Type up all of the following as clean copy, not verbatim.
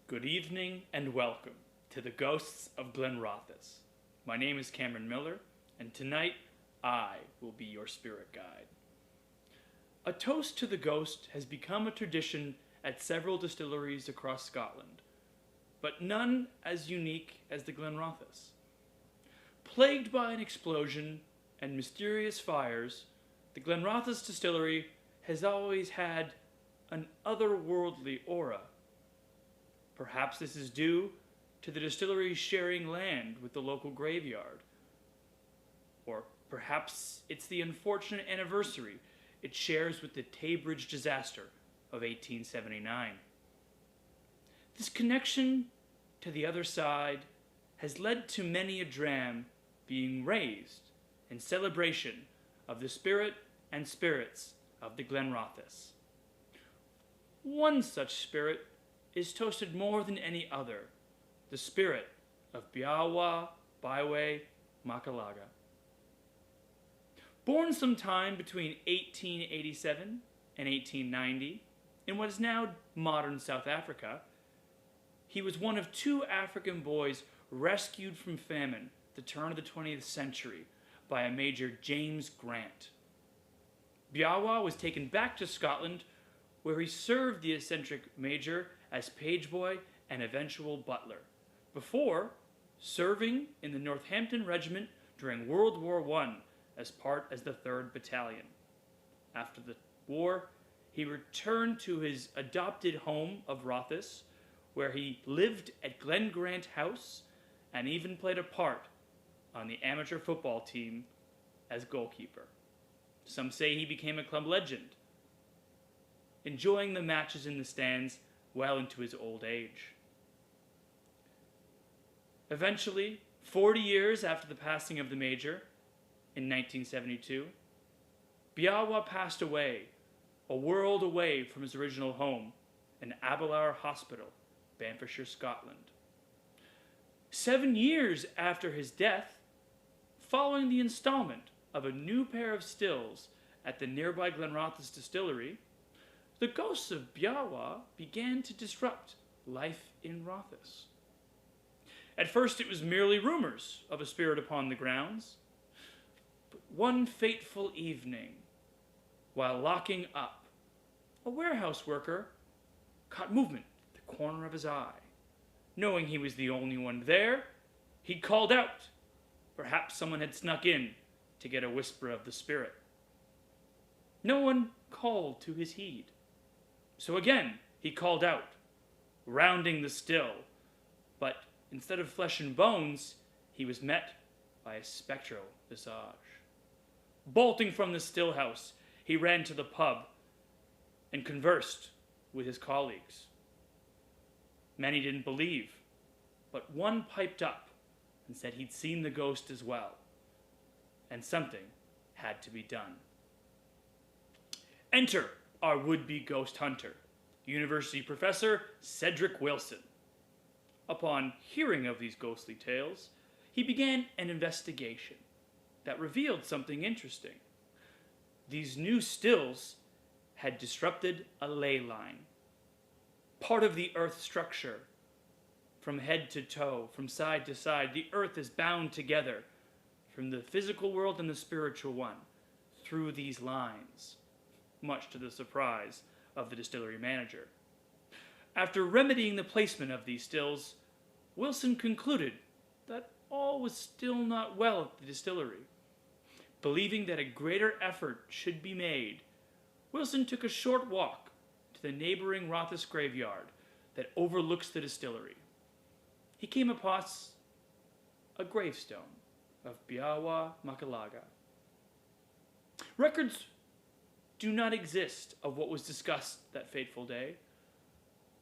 Good evening and welcome to the Ghosts of Glenrothes. My name is Cameron Millar, and tonight I will be your spirit guide. A toast to the ghost has become a tradition at several distilleries across Scotland, but none as unique as the Glenrothes. Plagued by an explosion and mysterious fires, the Glenrothes distillery has always had an otherworldly aura. Perhaps this is due to the distillery sharing land with the local graveyard. Or perhaps it's the unfortunate anniversary it shares with the Taybridge disaster of 1879. This connection to the other side has led to many a dram being raised in celebration of the spirit and spirits of the Glenrothes. One such spirit is toasted more than any other, the spirit of Biawa Baiwe Makalaga. Born sometime between 1887 and 1890 in what is now modern South Africa, he was one of two African boys rescued from famine at the turn of the 20th century by a Major James Grant. Biawa was taken back to Scotland, where he served the eccentric major as pageboy and eventual butler, before serving in the Northampton Regiment during World War I as the 3rd Battalion. After the war, he returned to his adopted home of Rothes, where he lived at Glen Grant House and even played a part on the amateur football team as goalkeeper. Some say he became a club legend, enjoying the matches in the stands well into his old age. Eventually, 40 years after the passing of the Major, in 1972, Biawa passed away, a world away from his original home in Abelard Hospital, Banffshire, Scotland. 7 years after his death, following the installment of a new pair of stills at the nearby Glenrothes distillery, the ghosts of Biawa began to disrupt life in Rothes. At first it was merely rumors of a spirit upon the grounds, but one fateful evening, while locking up, a warehouse worker caught movement at the corner of his eye. Knowing he was the only one there, he called out. Perhaps someone had snuck in to get a whisper of the spirit. No one called to his heed. So again, he called out, rounding the still, but instead of flesh and bones, he was met by a spectral visage. Bolting from the still house, he ran to the pub and conversed with his colleagues. Many didn't believe, but one piped up and said he'd seen the ghost as well, and something had to be done. Enter our would-be ghost hunter, university professor Cedric Wilson. Upon hearing of these ghostly tales, he began an investigation that revealed something interesting. These new stills had disrupted a ley line. Part of the earth structure, from head to toe, from side to side, the earth is bound together from the physical world and the spiritual one through these lines, much to the surprise of the distillery manager. After remedying the placement of these stills, Wilson concluded that all was still not well at the distillery. Believing that a greater effort should be made, Wilson took a short walk to the neighboring Rothes graveyard that overlooks the distillery. He came upon a gravestone of Biawa Makalaga. Records do not exist of what was discussed that fateful day,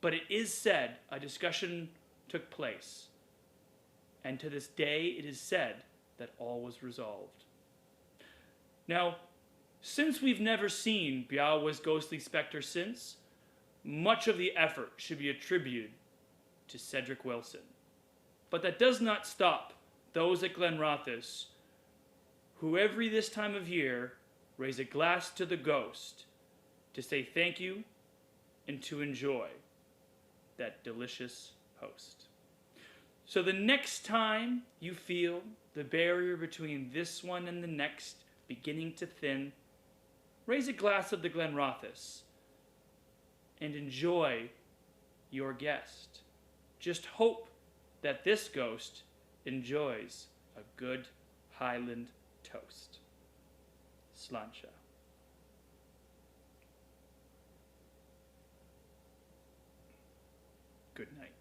but it is said a discussion took place, and to this day it is said that all was resolved. Now, since we've never seen Biawa's ghostly specter since, much of the effort should be attributed to Cedric Wilson. But that does not stop those at Glenrothes who every this time of year raise a glass to the ghost to say thank you and to enjoy that delicious host. So the next time you feel the barrier between this one and the next beginning to thin, raise a glass of the Glenrothes and enjoy your guest. Just hope that this ghost enjoys a good Highland toast. Sláinte. Good night.